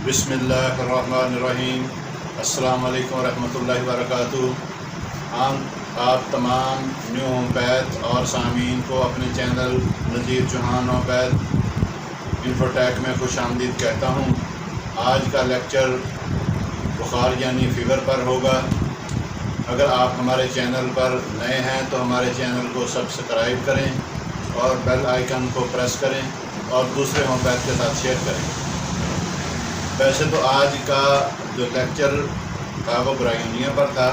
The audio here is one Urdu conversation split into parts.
بسم اللہ الرحمن الرحیم۔ السلام علیکم ورحمۃ اللہ وبرکاتہ۔ آپ تمام نیو ہومیوپیتھ اور سامعین کو اپنے چینل نذیر چوہان ہومیوپیتھ انفوٹیک میں خوش آمدید کہتا ہوں۔ آج کا لیکچر بخار یعنی فیور پر ہوگا۔ اگر آپ ہمارے چینل پر نئے ہیں تو ہمارے چینل کو سبسکرائب کریں اور بیل آئیکن کو پریس کریں اور دوسرے ہومیوپیتھ کے ساتھ شیئر کریں۔ ویسے تو آج کا جو لیکچر تھا وہ برائیونیا پر تھا،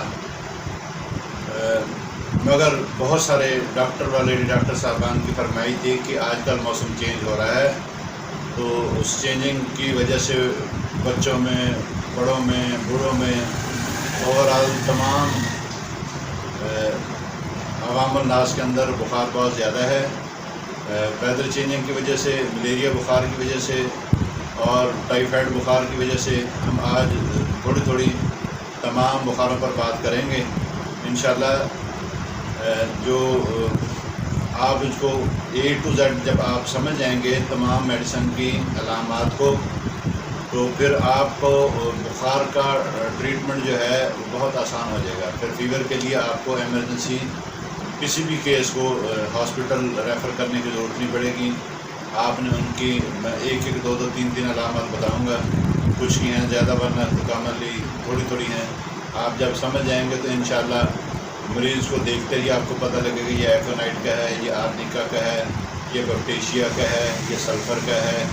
مگر بہت سارے ڈاکٹر والے ڈاکٹر صاحبان کی فرمائی تھی کہ آج کل موسم چینج ہو رہا ہے، تو اس چینجنگ کی وجہ سے بچوں میں، بڑوں میں، بوڑھوں میں، اوور آل تمام عوام الناس کے اندر بخار بہت زیادہ ہے۔ ویدر چینجنگ کی وجہ سے، ملیریا بخار کی وجہ سے اور ٹائیفائڈ بخار کی وجہ سے ہم آج تھوڑی تمام بخاروں پر بات کریں گے انشاءاللہ۔ جو آپ اس کو A to Z جب آپ سمجھ جائیں گے تمام میڈیسن کی علامات کو، تو پھر آپ کو بخار کا ٹریٹمنٹ جو ہے وہ بہت آسان ہو جائے گا۔ پھر فیور کے لیے آپ کو ایمرجنسی کسی بھی کیس کو ہاسپٹل ریفر کرنے کی ضرورت نہیں پڑے گی۔ آپ نے ان کی میں ایک دو تین علامات بتاؤں گا، کچھ کی ہیں زیادہ، ورنہ کامنلی تھوڑی ہیں۔ آپ جب سمجھ جائیں گے تو انشاءاللہ مریض کو دیکھتے ہی آپ کو پتہ لگے گا یہ ایکونائٹ کا ہے، یہ آرنیکا کا ہے، یہ بپٹیشیا کا ہے، یہ سلفر کا ہے،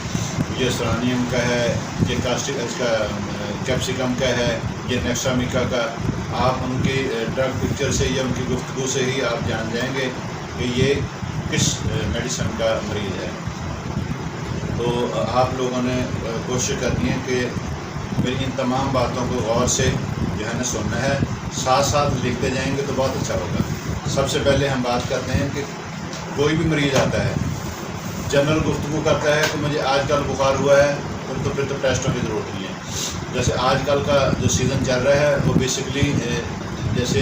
یہ سرانیم کا ہے، یہ اس کا کیپسیکم کا ہے، یہ نیکسامیکا کا۔ آپ ان کی ڈرگ پکچر سے یا ان کی گفتگو سے ہی آپ جان جائیں گے کہ یہ کس میڈیسن کا مریض ہے۔ تو آپ لوگوں نے کوشش کرنی ہے کہ میری ان تمام باتوں کو غور سے جو ہے نا سننا ہے، ساتھ ساتھ لکھتے جائیں گے تو بہت اچھا ہوگا۔ سب سے پہلے ہم بات کرتے ہیں کہ کوئی بھی مریض آتا ہے، جنرل گفتگو کرتا ہے کہ مجھے آج کل بخار ہوا ہے، پھر تو ٹیسٹوں کی ضرورت نہیں ہے۔ جیسے آج کل کا جو سیزن چل رہا ہے وہ بیسکلی جیسے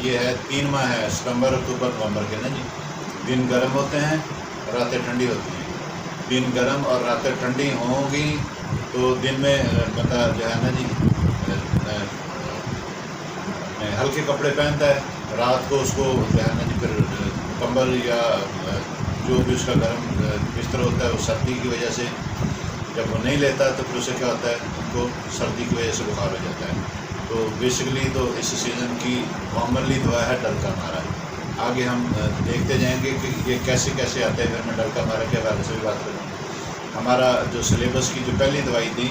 یہ ہے 3 ماہ ہے، ستمبر، اکتوبر، نومبر کے نا جی۔ دن گرم ہوتے ہیں، راتیں ٹھنڈی ہوتی ہیں۔ دن گرم اور راتیں ٹھنڈی ہوں گی تو دن میں بندہ جو ہے نا جی ہلکے کپڑے پہنتا ہے، رات کو اس کو جو ہے نا جی پھر کمبل یا جو بھی اس کا گرم بستر ہوتا ہے وہ سردی کی وجہ سے جب وہ نہیں لیتا تو پھر اسے کیا ہوتا ہے، ان کو سردی کی وجہ سے بخار ہو جاتا ہے۔ تو بیسکلی تو اس سیزن کی کامنلی دوا ہے ڈلکا مارا۔ آگے ہم دیکھتے جائیں گے کہ یہ کیسے آتا ہے، پھر میں ڈلکا مارا کے حوالے سے بھی بات کروں۔ ہمارا جو سلیبس کی جو پہلی دوائی تھی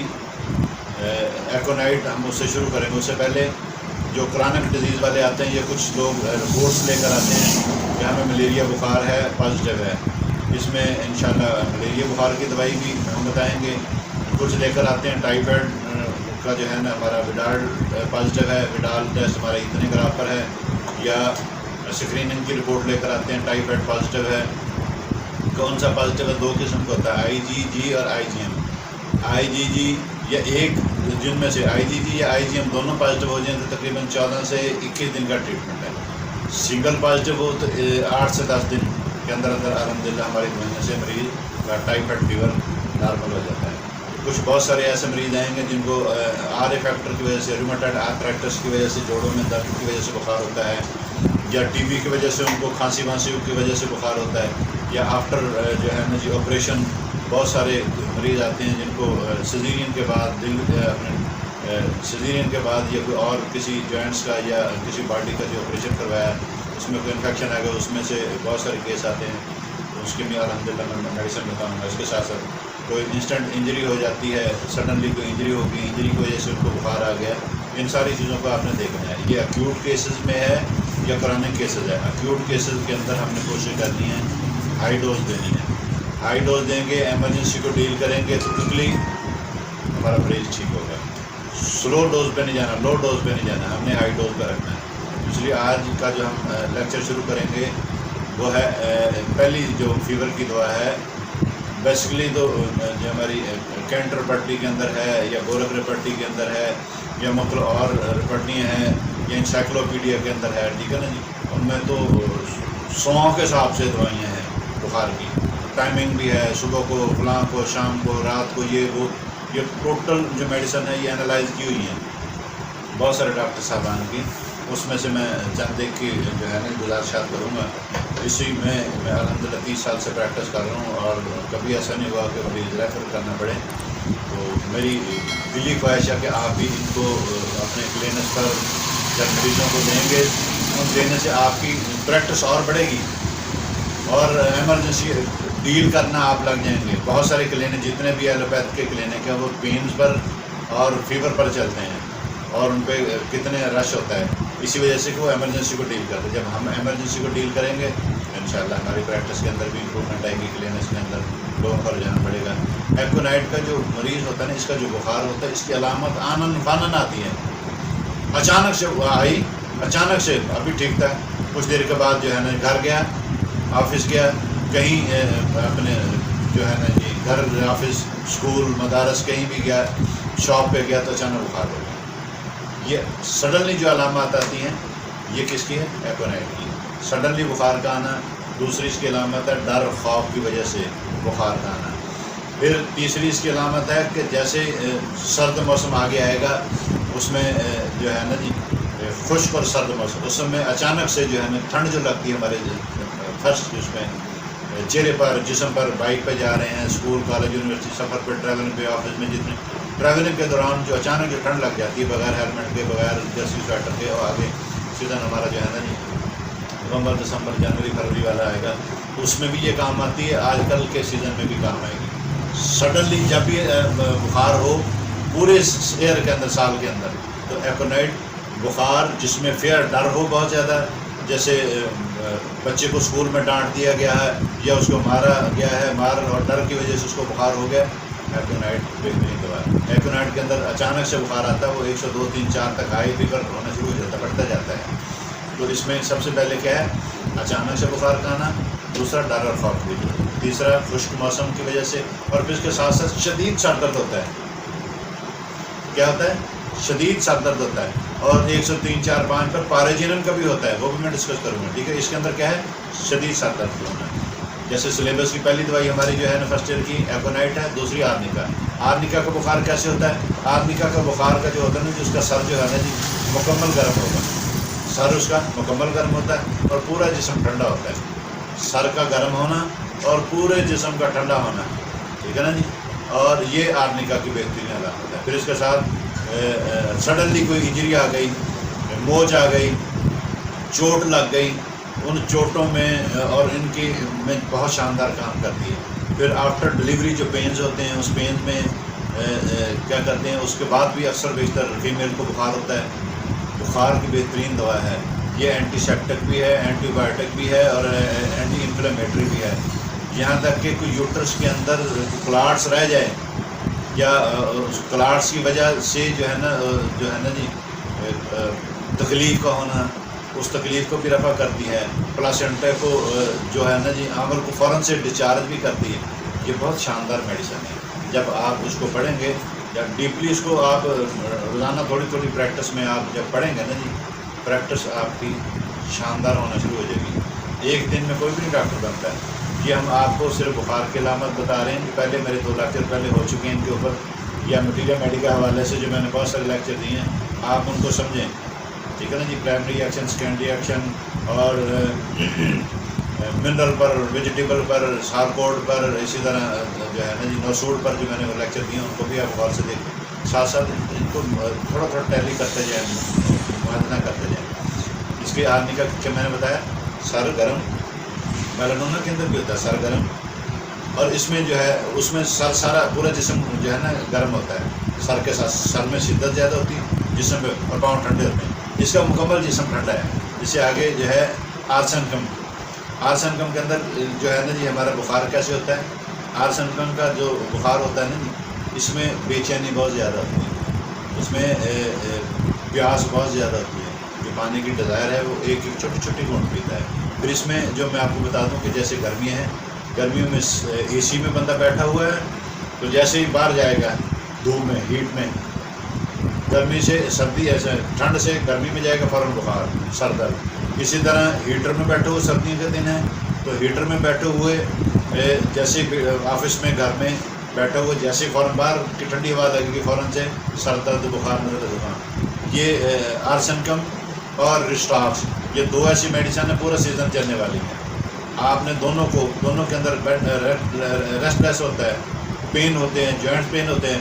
ایکونائٹ، ہم اس سے شروع کریں گے۔ اس سے پہلے جو کرانک ڈیزیز والے آتے ہیں، یہ کچھ لوگ رپورٹس لے کر آتے ہیں کہ ہمیں ملیریا بخار ہے، پازیٹیو ہے۔ اس میں انشاءاللہ ملیریا بخار کی دوائی بھی ہم بتائیں گے۔ کچھ لے کر آتے ہیں ٹائیفائڈ کا جو ہے نا ہمارا وڈال پازیٹیو ہے، وڈال ٹیسٹ ہمارے اتنے گراف پر ہے، یا اسکریننگ کی رپورٹ لے کر آتے ہیں ٹائیفائڈ پازیٹیو ہے۔ کون سا پازیٹیو ہے؟ 2 قسم کا ہوتا ہے، IgG اور IgM۔ IgG یا ایک جن میں سے IgG یا IgM دونوں پازیٹیو ہو جائیں تو تقریباً 14 سے 21 دن کا ٹریٹمنٹ ہے۔ سنگل پازیٹیو ہو تو 8 سے 10 دن کے اندر الحمدللہ ہماری دوائی سے مریض کا ٹائیفائڈ فیور نارمل ہو جاتا ہے۔ کچھ بہت سارے ایسے مریض آئیں گے جن کو RA فیکٹر کی وجہ سے، ریومیٹائڈ آرتھرائٹس کی وجہ سے، جوڑوں میں درد کی وجہ سے بخار ہوتا ہے، یا TB کی وجہ سے ان کو کھانسی کی وجہ سے بخار ہوتا ہے، یا آفٹر جو ہے نا جی آپریشن بہت سارے مریض آتے ہیں جن کو سیزیرین کے بعد سیزیرین کے بعد یا کوئی اور کسی جوائنٹس کا یا کسی باڈی کا جو آپریشن کروایا اس میں کوئی انفیکشن آ گیا، اس میں سے بہت سارے کیس آتے ہیں۔ اس کے میں الحمدللہ میں میڈیسن بتاؤں گا۔ اس کے ساتھ ساتھ کوئی انسٹنٹ انجری ہو جاتی ہے، سڈنلی کوئی انجری ہوگی، انجری کی وجہ سے ان کو بخار آ گیا، ان ساری چیزوں کو آپ نے دیکھنا ہے۔ یہ ایکیوٹ کیسز میں ہے یا کرانک کیسز ہے۔ ایکیوٹ کیسز کے اندر ہم نے کوشش کرنی ہے ہائی ڈوز دینی ہے۔ ہائی ڈوز دیں گے، ایمرجنسی کو ڈیل کریں گے تو کوئکلی ہمارا مریض ٹھیک ہوگا۔ سلو ڈوز پہ نہیں جانا، لو ڈوز پہ نہیں جانا، ہم نے ہائی ڈوز پہ رکھنا ہے۔ اس لیے آج کا جو ہم لیکچر شروع کریں گے وہ ہے پہلی جو فیور کی دوا ہے۔ بیسکلی تو جو ہماری کینٹر پٹی کے اندر ہے یا گورکھ رپٹی کے اندر ہے یا مختلف اور رپٹیاں ہیں یا انسائکلوپیڈیا کے اندر ہے، ٹھیک ہے نا جی، ان میں تو 100 کے حساب سے دوائیاں ہیں بخار کی۔ ٹائمنگ بھی ہے، صبح کو، فلاں کو، شام کو، رات کو، یہ وہ یہ ٹوٹل جو میڈیسن ہے یہ انالائز کی ہوئی ہیں بہت سارے ڈاکٹر صاحبان کی، اس میں سے میں چند ایک کی جو ہے نا گزارشات کروں گا۔ اسی میں الحمدللہ 30 سال سے پریکٹس کر رہا ہوں اور کبھی ایسا نہیں ہوا کہ کبھی ریفر کرنا پڑے۔ تو میری دلی خواہش ہے کہ آپ بھی ان کو اپنے کلینکس پر جب مریضوں کو دیں گے، ان دینے سے آپ کی پریکٹس اور بڑھے گی اور ایمرجنسی ڈیل کرنا آپ لگ جائیں گے۔ بہت سارے کلینک جتنے بھی ایلوپیتھ کے کلینک ہیں وہ پینز پر اور فیور پر چلتے ہیں اور ان پہ کتنے رش ہوتا ہے، اسی وجہ سے کہ وہ ایمرجنسی کو ڈیل کرتے ہیں۔ جب ہم ایمرجنسی کو ڈیل کریں گے انشاءاللہ ہماری پریکٹس کے اندر بھی امپرومنٹ آئے گی، کلینکس کے اندر لوگوں پر جانا پڑے گا۔ ایکونائٹ کا جو مریض ہوتا ہے نا، اس کا جو بخار ہوتا ہے، اس کی علامت آنن فانن آتی ہے، اچانک سے آئی، اچانک سے ابھی ٹھیک تھا، کچھ دیر کے بعد جو ہے نا گھر گیا، آفس گیا، کہیں اپنے جو ہے نا جی گھر، آفس، اسکول، مدارس کہیں بھی گیا، شاپ پہ گیا تو اچانک بخار ہو گیا۔ یہ سڈنلی جو علامات آتی ہیں یہ کس کی ہے؟ ایکونائٹ کی۔ سڈنلی بخار کا آنا۔ دوسری اس کی علامت ہے ڈر خوف کی وجہ سے بخار کا آنا۔ پھر تیسری اس کی علامت ہے کہ جیسے سرد موسم آگے آئے گا، اس میں جو ہے نا جی خشک اور سرد موسم، اس میں اچانک سے جو ہے نا ٹھنڈ جو لگتی ہے ہمارے فرسٹ اس میں چہرے پر، جسم پر، بائک پہ جا رہے ہیں، اسکول، کالج، یونیورسٹی، سفر پہ، ٹریولنگ پہ، آفس میں، جتنے ٹریولنگ کے دوران جو اچانک جو ٹھنڈ لگ جاتی ہے بغیر ہیلمٹ کے، بغیر جرسی سویٹر کے، اور آگے سیزن ہمارا جو ہے نا جی نومبر، دسمبر، جنوری، فروری والا آئے گا، اس میں بھی یہ کام آتی ہے، آج کل کے سیزن میں بھی کام آئے گی۔ سڈنلی جب بھی بخار ہو پورے ایئر کے اندر، سال کے اندر، تو ایکونائٹ بخار جس میں فیئر، ڈر ہو بہت زیادہ، جیسے بچے کو اسکول میں ڈانٹ دیا گیا ہے یا اس کو مارا گیا ہے، مار اور ڈر کی وجہ سے اس کو بخار ہو گیا، ایکونائٹ بہترین دوا ہے۔ ایکونائٹ کے اندر اچانک سے بخار آتا ہے، وہ 102، 3، 4 تک ہائی فیور ہونا شروع ہو جاتا ہے، بڑھتا جاتا ہے۔ تو اس میں سب سے پہلے کیا ہے؟ اچانک سے بخار کا آنا، دوسرا ڈر اور خوف کی وجہ، تیسرا خشک موسم کی وجہ سے، اور پھر اس کے ساتھ ساتھ شدید سر درد ہوتا ہے۔ کیا ہوتا ہے؟ شدید سر درد ہوتا ہے۔ اور 103، 4، 5 پر پاریجینم کا بھی ہوتا ہے، وہ بھی میں ڈسکس کروں گا، ٹھیک ہے؟ اس کے اندر کیا ہے؟ شدید سر درد ہونا ہے۔ جیسے سلیبس کی پہلی دوائی ہماری جو ہے نا فرسٹ ایئر کی ایکونائٹ ہے، دوسری آرنیکا۔ آرنیکا کا بخار کیسے ہوتا ہے؟ آرنیکا کا بخار کا جو ہوتا ہے نا، جس کا سر جو ہے نا جی مکمل گرم ہوتا ہے، سر اس کا مکمل گرم ہوتا ہے اور پورا جسم ٹھنڈا ہوتا ہے۔ سر کا گرم ہونا اور پورے جسم کا ٹھنڈا ہونا، ٹھیک ہے نا جی؟ اور یہ آرنیکا کی بہترین علامت ہے۔ پھر اس کے ساتھ سڈنلی کوئی انجری آ گئی، موچ آ گئی، چوٹ لگ گئی، ان چوٹوں میں اور ان کی میں بہت شاندار کام کرتی ہے۔ پھر آفٹر ڈلیوری جو پینز ہوتے ہیں، اس پین میں کیا کرتے ہیں، اس کے بعد بھی اکثر بیشتر فیمیل کو بخار ہوتا ہے، بخار کی بہترین دوا ہے یہ، اینٹی سیپٹک بھی ہے، اینٹی بایوٹک بھی ہے اور اینٹی انفلیمیٹری بھی ہے۔ یہاں تک کہ کوئی یوٹرس کے اندر کلاٹس رہ جائے یا اس کلاٹس کی وجہ سے جو ہے نا جی تکلیف کا ہونا، اس تکلیف کو بھی رفع کرتی ہے، پلاسنٹا کو جو ہے نا جی عمل کو فوراً سے ڈسچارج بھی کرتی ہے۔ یہ بہت شاندار میڈیسن ہے۔ جب آپ اس کو پڑھیں گے یا ڈیپلی اس کو آپ روزانہ تھوڑی تھوڑی پریکٹس میں آپ جب پڑھیں گے نا جی، پریکٹس آپ کی شاندار ہونا شروع ہو جائے گی۔ ایک دن میں کوئی بھی نہیں ڈاکٹر بنتا ہے۔ یہ ہم آپ کو صرف بخار کی علامت بتا رہے ہیں کہ پہلے میرے 2 لیکچر پہلے ہو چکے ہیں ان کے اوپر، یا مٹیریل میڈی کے حوالے سے جو میں نے بہت سارے لیکچر دیے ہیں، آپ ان کو سمجھیں، ٹھیک ہے نا جی؟ پرائمری ایکشن، سیکنڈری ایکشن، اور منرل پر، ویجیٹیبل پر، سارکوڈ پر، اسی طرح جو ہے نا جی نوسوڈ پر جو میں نے لیکچر دیے ان کو بھی آپ غور سے دیکھیں، ساتھ ساتھ ان کو تھوڑا تھوڑا ٹیلی کرتے جائیں، موازنہ کرتے جائیں۔ اس کی آرنیکا کہ میں نے بتایا سر گرم، میلانوما کے اندر بھی ہوتا ہے سر گرم، اور اس میں جو ہے اس میں سر سارا پورا جسم جو ہے نا گرم ہوتا ہے، سر کے ساتھ سر میں شدت زیادہ ہوتی ہے، جسم پہ اور پاؤں ٹھنڈے ہوتے ہیں، اس کا مکمل جسم ٹھنڈا ہے۔ اس سے آگے جو ہے آرسنکم، آرسنکم کے اندر جو ہے نا جی ہمارا بخار کیسے ہوتا ہے؟ آرسنکم کا جو بخار ہوتا ہے نا جی، اس میں بے چینی بہت زیادہ ہوتی ہے، اس میں پیاس بہت زیادہ ہوتی ہے، جو پانی کی ڈیزائر ہے وہ ایک ایک چھوٹی چھوٹی گھونٹ پیتا ہے۔ پھر اس میں جو میں آپ کو بتا دوں کہ جیسے گرمیاں ہیں، گرمیوں میں اے سی میں بندہ بیٹھا ہوا ہے تو جیسے ہی باہر جائے گا دھوپ میں، ہیٹ میں، گرمی سے سردی، ایسے ٹھنڈ سے گرمی میں جائے گا فوراً بخار، سر درد۔ اسی طرح ہیٹر میں بیٹھے ہوئے، سردیوں کے دن ہیں تو ہیٹر میں بیٹھے ہوئے جیسے آفس میں، گھر میں بیٹھا ہوا جیسے فوراً باہر کی ٹھنڈی ہوا لگے گی فوراً سے سر درد بخار نزلہ زکام. یہ آرسنکم اور رسٹاکس یہ 2 ایسی میڈیسن ہیں پورا سیزن چلنے والی ہیں. آپ نے دونوں کے اندر ریسٹ لیس ہوتا ہے, پین ہوتے ہیں, جوائنٹس پین ہوتے ہیں.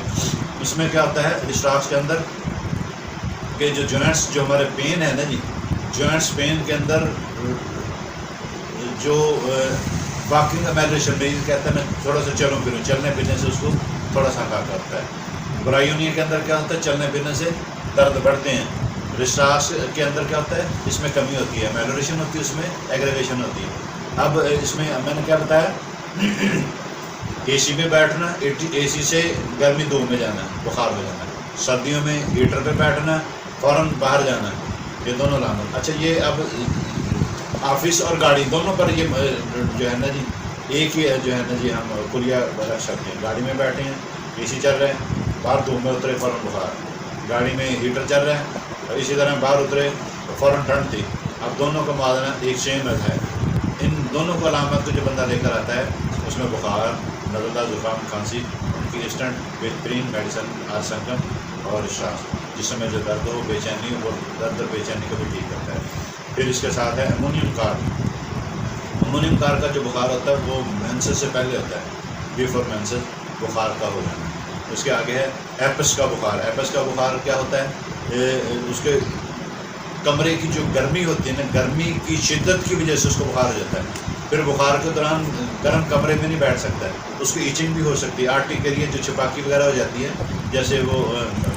اس میں کیا ہوتا ہے رسٹاکس کے اندر کہ جو جوائنٹس جو ہمارے پین ہے نا جی, جوائنٹس پین کے اندر جو واکنگ امیلیشن مریض کہتا ہے میں تھوڑا سا چلوں پھروں, چلنے پھرنے سے اس کو تھوڑا سا کام کرتا ہے. برایونیا کے اندر کیا ہوتا ہے چلنے پھرنے سے درد بڑھتے ہیں. رسٹاکس کے اندر کیا ہوتا ہے اس میں کمی ہوتی ہے, میلوریشن ہوتی ہے, اس میں ایگریویشن ہوتی ہے. اب اس میں نے کیا بتایا اے سی میں بیٹھنا, اے سی سے گرمی دور میں جانا, بخار ہو جانا. سردیوں میں ہیٹر پہ بیٹھنا, فوراً باہر جانا, یہ دونوں علامت. اچھا یہ اب آفس اور گاڑی دونوں پر یہ جو ہے نا جی ایک ہی جو ہے نا جی ہم کلیہ رکھ سکتے ہیں. گاڑی میں بیٹھے ہیں اے سی چل رہے ہیں, باہر دھوپ میں اترے فوراً بخار. گاڑی میں ہیٹر چل رہا ہے اور اسی طرح باہر اترے فوراً ٹھنڈ تھی. اب دونوں کا موازنہ ایک سیم ہے. ان دونوں کو علامت کو جو بندہ لے کر آتا ہے اس میں بخار, نزلہ زکام, کھانسی, ان کی انسٹنٹ بہترین میڈیسن آرسنکم اور رسٹاکس. جسم میں جو درد ہو, بے چینی ہو, وہ درد اور بے چینی کو بھی ٹھیک کرتا ہے. پھر اس کے ساتھ ہے امونیم کارب. امونیم کارب کا جو بخار ہوتا ہے وہ مینسس سے پہلے ہوتا ہے, بیفور مینسس بخار کا ہو جانا. اس کے آگے ہے ایپس کا بخار. ایپس کا بخار کیا ہوتا ہے اس کے کمرے کی جو گرمی ہوتی ہے نا, گرمی کی شدت کی وجہ سے اس کو بخار ہو جاتا ہے. پھر بخار کے دوران گرم کمرے میں نہیں بیٹھ سکتا ہے, اس کی ایچنگ بھی ہو سکتی ہے. آرٹی کے لیے جو چھپاکی وغیرہ ہو جاتی ہے, جیسے وہ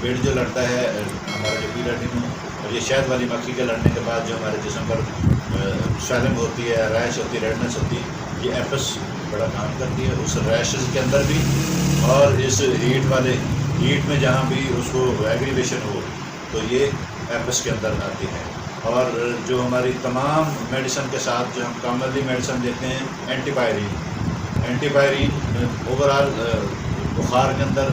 پیڑ جو لڑتا ہے ہمارا جو پیراٹین, اور یہ شہد والی مکھی کے لڑنے کے بعد جو ہمارے جسم پر سویلنگ ہوتی ہے, ریش ہوتی ہے, ریڈنس ہوتی ہے, یہ ایپس بڑا کام کرتی ہے. اس ریشز کے اندر بھی اور اس ہیٹ میں جہاں بھی اس کو ایگریویشن ہو تو یہ ایپس کے اندر آتی ہے. اور جو ہماری تمام میڈیسن کے ساتھ جو ہم کامنلی میڈیسن دیتے ہیں اینٹی پائرین اوور آل بخار کے اندر,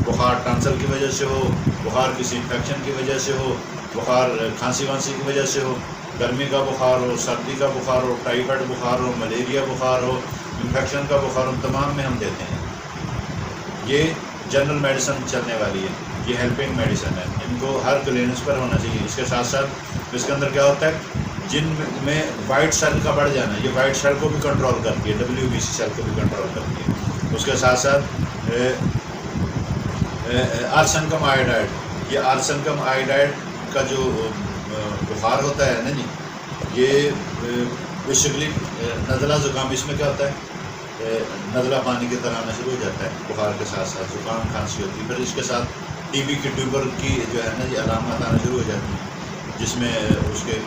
بخار ٹانسل کی وجہ سے ہو, بخار کسی انفیکشن کی وجہ سے ہو, بخار کھانسی وانسی کی وجہ سے ہو, گرمی کا بخار ہو, سردی کا بخار ہو, ٹائیفائڈ بخار ہو, ملیریا بخار ہو, انفیکشن کا بخار ہو, تمام میں ہم دیتے ہیں. یہ جنرل میڈیسن چلنے والی ہے, یہ ہیلپنگ میڈیسن ہے. ان کو ہر کلینکس پر ہونا چاہیے. اس کے ساتھ ساتھ اس کے اندر کیا ہوتا ہے جن میں وائٹ سیل کا بڑھ جانا, یہ وائٹ سیل کو بھی کنٹرول کرتی ہے, WBC سیل کو بھی کنٹرول کرتی ہے. اس کے ساتھ ساتھ آرسنکم آئیڈائڈ, یہ آرسنکم آئیڈائڈ کا جو بخار ہوتا ہے نا جی, یہ بیسیکلی نزلہ زکام. اس میں کیا ہوتا ہے نزلہ پانی کی طرح آنا شروع ہو جاتا ہے بخار کے ساتھ ساتھ, زکام کھانسی ہوتی ہے. پھر اس کے ساتھ ٹی بی کی ٹیوبر کی جو ہے نا جی علامات آنا شروع ہو جاتی ہیں, جس میں اس کے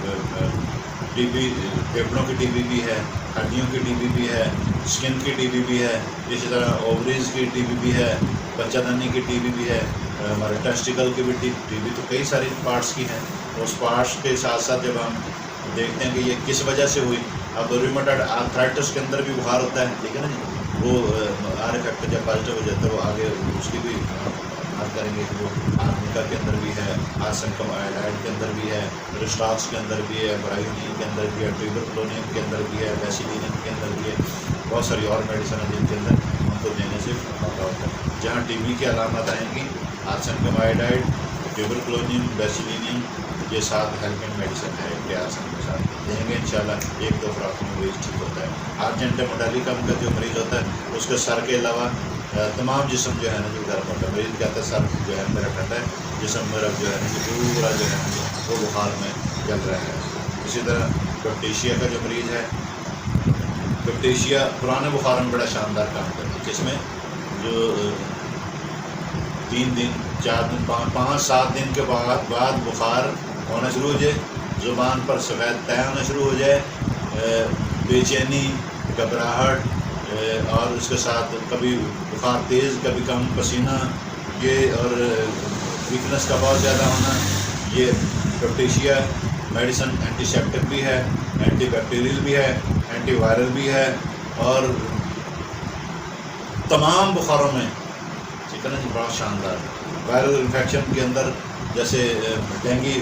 ٹی بی, پھیپھڑوں کی ٹی بی بھی ہے, ہڈیوں کی ٹی بی بھی ہے, اسکن کی ٹی بی بھی ہے, اسی طرح اووریز کی ٹی بی بھی ہے, بچہ دانی کی ٹی بی بھی ہے, ہمارے ٹیسٹیکل کی بھی ٹی بی. تو کئی ساری پارٹس کی ہیں. اس پارٹس کے ساتھ ساتھ جب ہم دیکھتے ہیں کہ یہ کس وجہ سے ہوئی, اب ریومیٹائڈ آرتھرائٹس کے اندر بھی بخار ہوتا ہے, ٹھیک ہے نا جی, وہ آر فیکٹر جب پازیٹیو ہو جاتا ہے وہ آگے اس کی بھی بات کریں گے کہ وہ آرنیکا کے اندر بھی ہے, آرسنکم آئیڈائڈ کے اندر بھی ہے, رسٹاکس کے اندر بھی ہے, برایونین کے اندر بھی ہے, ٹیوبرکلونین کے اندر بھی ہے, بیسیلین کے اندر بھی ہے. بہت ساری اور میڈیسن ہیں جن کے اندر ہم کو دینے سے فائدہ ہوتا ہے. جہاں ٹی بی کی علامات آئیں گی آرسنکم آئیڈائڈ, ٹیوبرکلونین, بیسیلین, یہ ساتھ ہیلپنگ میڈیسن ہے کہ آرسن کے ساتھ دیں گے انشاءاللہ. 1-2 خوراک میں مریض ٹھیک ہوتا ہے. آرجنٹ موڈیلیکم کا جو مریض ہوتا ہے اس کے سر کے علاوہ تمام جسم جو ہے نا جو گرم ہوتا ہے. مریض کہتا ہے سر جو ہے میرا ٹھنڈا ہے, جسم میرا جو ہے نا پورا جو ہے وہ بخار میں چل رہا ہے. اسی طرح پیپٹیشیا کا جو مریض ہے, پیپٹیشیا پرانے بخار میں بڑا شاندار کام کرتی ہے, جس میں جو 3 دن 4 دن 5-7 دن کے بعد بخار ہونا شروع ہو جائے, زبان پر سفید تہ ہونا شروع ہو جائے, بے چینی, گھبراہٹ, اور اس کے ساتھ کبھی بخار تیز کبھی کم, پسینہ, یہ اور ویکنس کا بہت زیادہ ہونا, یہ پیپٹیشیا میڈیسن اینٹی سیپٹک بھی ہے, اینٹی بیکٹیریل بھی ہے, اینٹی وائرل بھی ہے. اور تمام بخاروں میں ٹھیک ہے نا جی بہت شاندار. وائرل انفیکشن کے اندر جیسے ڈینگی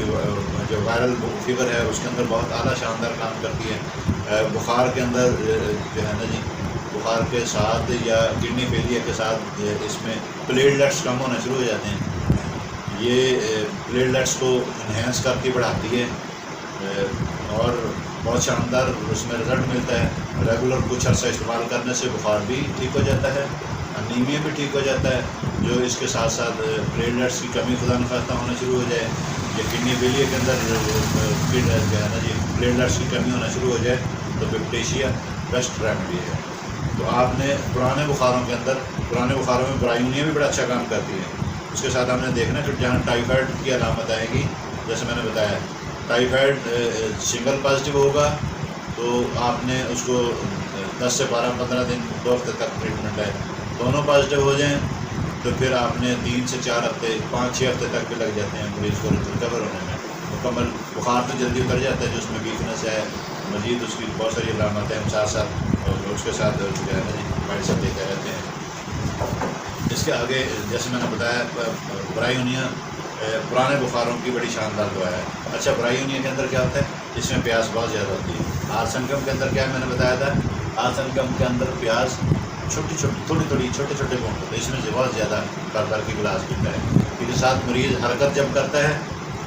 جو وائرل فیور ہے اس کے اندر بہت اعلیٰ شاندار کام کرتی ہے. بخار کے اندر جو ہے نا جی بخار کے ساتھ یا کڈنی فیلئر کے ساتھ اس میں پلیٹلیٹس کم ہونا شروع ہو جاتے ہیں. یہ پلیٹلیٹس کو انہینس کرتی بڑھاتی ہے اور بہت شاندار اس میں رزلٹ ملتا ہے. ریگولر کچھ عرصہ استعمال کرنے سے بخار بھی ٹھیک ہو جاتا ہے, انیمیا بھی ٹھیک ہو جاتا ہے. جو اس کے ساتھ ساتھ پلیٹلیٹس کی کمی خدا نخواستہ ہونا شروع ہو جائے یا کڈنی فیلئر کے اندر جو ہے نا جی پلیٹلیٹس کی کمی ہونا شروع ہو جائے تو پیپٹیشیا بیسٹ ریمیڈی ہے. تو آپ نے پرانے بخاروں میں برائیونیا بھی بڑا اچھا کام کرتی ہے. اس کے ساتھ ہم نے دیکھنا کہ جہاں ٹائیفائڈ کی علامت آئے گی, جیسے میں نے بتایا ٹائیفائڈ سنگل پازیٹیو ہوگا تو آپ نے اس کو 10 سے 15 دن 2 ہفتے تک ٹریٹمنٹ ہے. دونوں پازیٹیو ہو جائیں تو پھر آپ نے 3 سے 4 ہفتے 5-6 ہفتے تک بھی لگ جاتے ہیں مریض کو ریکور ہونے میں. مکمل بخار تو جلدی اتر جاتا ہے, جو اس میں ویکنیس ہے, مزید اس کی بہت ساری علامتیں ہم ساتھ اور اس کے ساتھ جو ہے نا جی میڈیسن دیتے رہتے ہیں. اس کے آگے جیسے میں نے بتایا برائیونیا پرانے بخاروں کی بڑی شاندار دوا ہے. اچھا برائیونیا کے اندر کیا ہوتا ہے؟ اس میں پیاس بہت زیادہ ہوتی ہے. آرسنکم کے اندر کیا ہے میں نے بتایا تھا, آرسنکم کے اندر پیاز چھوٹی چھوٹے بوند ہوتے ہیں. اس میں سے بہت زیادہ کر کے گلاس پیتا ہے. اس کے ساتھ مریض حرکت جب کرتا ہے,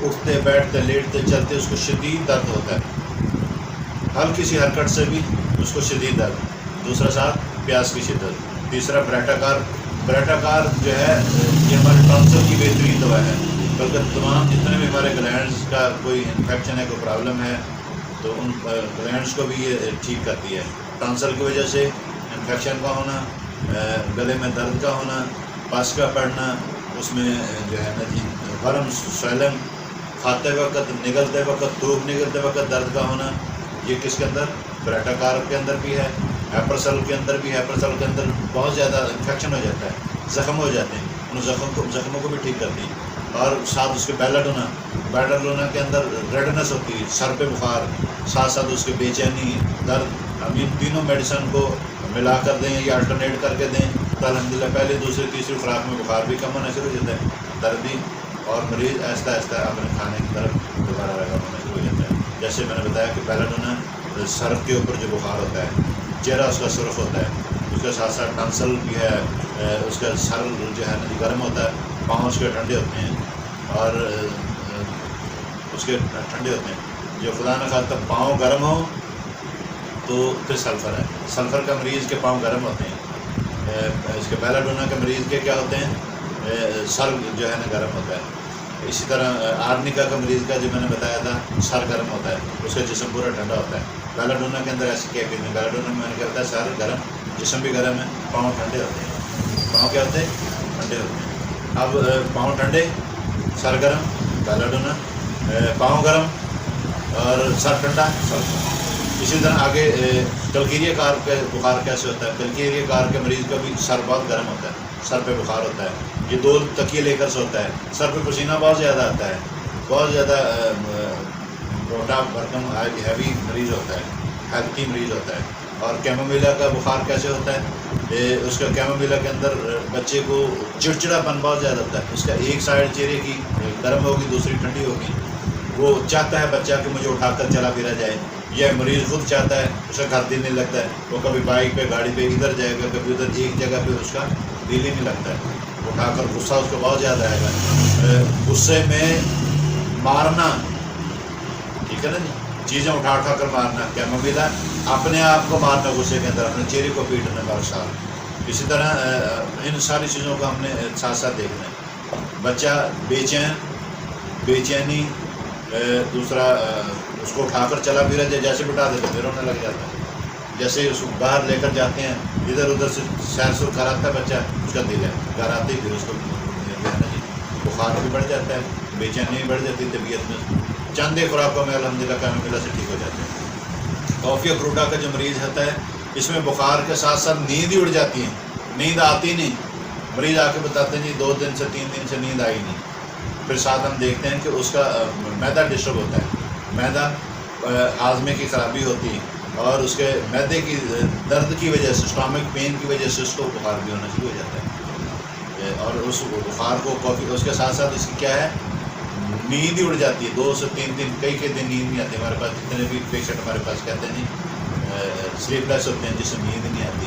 اٹھتے بیٹھتے لیٹتے چلتے اس کو شدید درد ہوتا ہے, ہلکی سی حرکت سے بھی اس کو شدید درد. دوسرا ساتھ پیاس کی شدت. تیسرا بریٹاکار جو ہے یہ ہمارے ٹانسل کی بہترین دوا ہے. بلکہ تمام جتنے بھی ہمارے گلینڈز کا کوئی انفیکشن ہے, کوئی پرابلم ہے, تو ان گلینڈز کو بھی یہ ٹھیک کرتی ہے. ٹانسل کی وجہ سے انفیکشن کا ہونا, گلے میں درد کا ہونا, پس کا پڑنا, اس میں جو ہے نا جی ورم سویلم, کھاتے وقت نگلتے وقت تھوک نگلتے وقت درد کا ہونا, یہ کس کے اندر؟ بریٹاکار کے اندر بھی ہے, ہیپرسل کے اندر بھی. ہیپرسل کے اندر بہت زیادہ انفیکشن ہو جاتا ہے, زخم ہو جاتے ہیں, ان زخموں کو بھی ٹھیک کرتی ہے. اور ساتھ اس کے بیلاڈونا کے اندر ریڈنس ہوتی ہے, سر پہ بخار, ساتھ ساتھ اس کے بے چینی, درد. ہم ان تینوں میڈیسن کو ملا کر دیں یا الٹرنیٹ کر کے دیں تو الحمدللہ پہلے دوسری تیسری خوراک میں بخار بھی کم ہونا شروع ہو جاتا ہے, درد بھی, اور مریض آہستہ آہستہ اپنے کھانے کی طرف دوبارہ رگا ہونا شروع ہو جاتا ہے. جیسے میں نے بتایا کہ بیلاڈونا سر کے اوپر جو بخار ہوتا ہے, چہرہ اس کا سرخ ہوتا ہے, اس کے ساتھ ساتھ ٹانسل بھی ہے, اس کا سر جو ہے نا گرم ہوتا ہے, پاؤں اس کے ٹھنڈے ہوتے ہیں اور اس کے ٹھنڈے ہوتے ہیں. جو خدا نہ خواستہ پاؤں گرم ہو تو پھر سلفر ہے. سلفر کا مریض کے پاؤں گرم ہوتے ہیں. اس کے بیلاڈونا کے مریض کے کیا ہوتے ہیں؟ سر جو ہے نا گرم ہوتا ہے. اسی طرح آرنیکا کا مریض کا جو میں نے بتایا تھا سر گرم ہوتا ہے, اس کا جسم پورا ٹھنڈا ہوتا ہے. بیلاڈونا کے اندر ایسی کیا نہیں, بیلاڈونا میں نے کیا ہوتا ہے سر گرم, جسم بھی گرم ہے, پاؤں ٹھنڈے ہوتے ہیں. پاؤں کیا ہوتے ہیں؟ ٹھنڈے ہوتے ہیں. اب پاؤں ٹھنڈے, سر گرم, بیلاڈونا, پاؤں گرم اور سر ٹھنڈا, سلفر. اسی طرح آگے کلکیریا کار کے بخار کیسے ہوتا ہے؟ کلکیریا کار کے مریض کا بھی سر بہت گرم ہوتا ہے, سر پہ بخار ہوتا ہے, یہ 2 تکیے لے کر سوتا ہے, سر پہ پسینہ بہت زیادہ آتا ہے, بہت زیادہ موٹا بھرکم ہیوی مریض ہوتا ہے, ہیلتھی مریض ہوتا ہے. اور کیمومیلا کا بخار کیسے ہوتا ہے؟ اس کا کیمومیلا کے اندر بچے کو چڑچڑا پن بہت زیادہ ہوتا ہے. اس کا ایک سائڈ چہرے کی گرم ہوگی, دوسری ٹھنڈی ہوگی. وہ چاہتا ہے بچہ کہ مجھے اٹھا کر چلا پھرا جائے, یہ مریض خود چاہتا ہے, اسے گھر دل نہیں لگتا ہے, وہ کبھی بائک پہ گاڑی پہ ادھر جائے گا, کبھی ادھر, ایک جگہ پہ اس کا دل ہی نہیں لگتا ہے. اٹھا کر غصہ اس کو بہت زیادہ آئے گا. غصے میں مارنا, ٹھیک ہے نا جی, چیزیں اٹھا کر مارنا, کیا ممیلا اپنے آپ کو مارنا, غصے کے اندر اپنے چہرے کو پیٹنا برسا. اسی طرح ان ساری چیزوں کو ہم نے ساتھ ساتھ دیکھنا ہے. بچہ بے چینی, دوسرا اس کو اٹھا کر چلا پھرا جائے, جیسے بٹھا دیتے پھر رونے لگ جاتا ہے. جیسے اس کو باہر لے کر جاتے ہیں, ادھر ادھر سے سیر سر کراتا ہے بچہ, اس کا دل ہے, گھر آتے ہی پھر اس کو بخار بھی بڑھ جاتا ہے, بے چینی بھی بڑھ جاتی ہے طبیعت میں. چند ایک خوراکوں میں الحمدللہ کیمومیلا سے ٹھیک ہو جاتے ہیں. کافی فروٹا کا جو مریض ہوتا ہے, اس میں بخار کے ساتھ ساتھ نیند ہی اڑ جاتی ہے, نیند آتی نہیں. مریض آ کے بتاتے ہیں جی 2 دن سے 3 دن سے نیند آئی نہیں. پھر ساتھ ہم دیکھتے ہیں کہ اس کا معدہ ڈسٹرب ہوتا ہے, معدہ ہاضمے کی خرابی ہوتی ہے, اور اس کے معدے کی درد کی وجہ سے, اسٹامک پین کی وجہ سے اس کو بخار بھی ہونا شروع ہو جاتا ہے. اور اس بخار کو کافی, اس کے ساتھ ساتھ اس کی کیا ہے, نیند ہی اڑ جاتی ہے. 2 سے 3 دن, کئی دن نیند نہیں آتی. ہمارے پاس جتنے بھی پیشنٹ ہمارے پاس کہتے ہیں جی سلیپ لیس ہوتے ہیں, جس سے نیند نہیں آتی.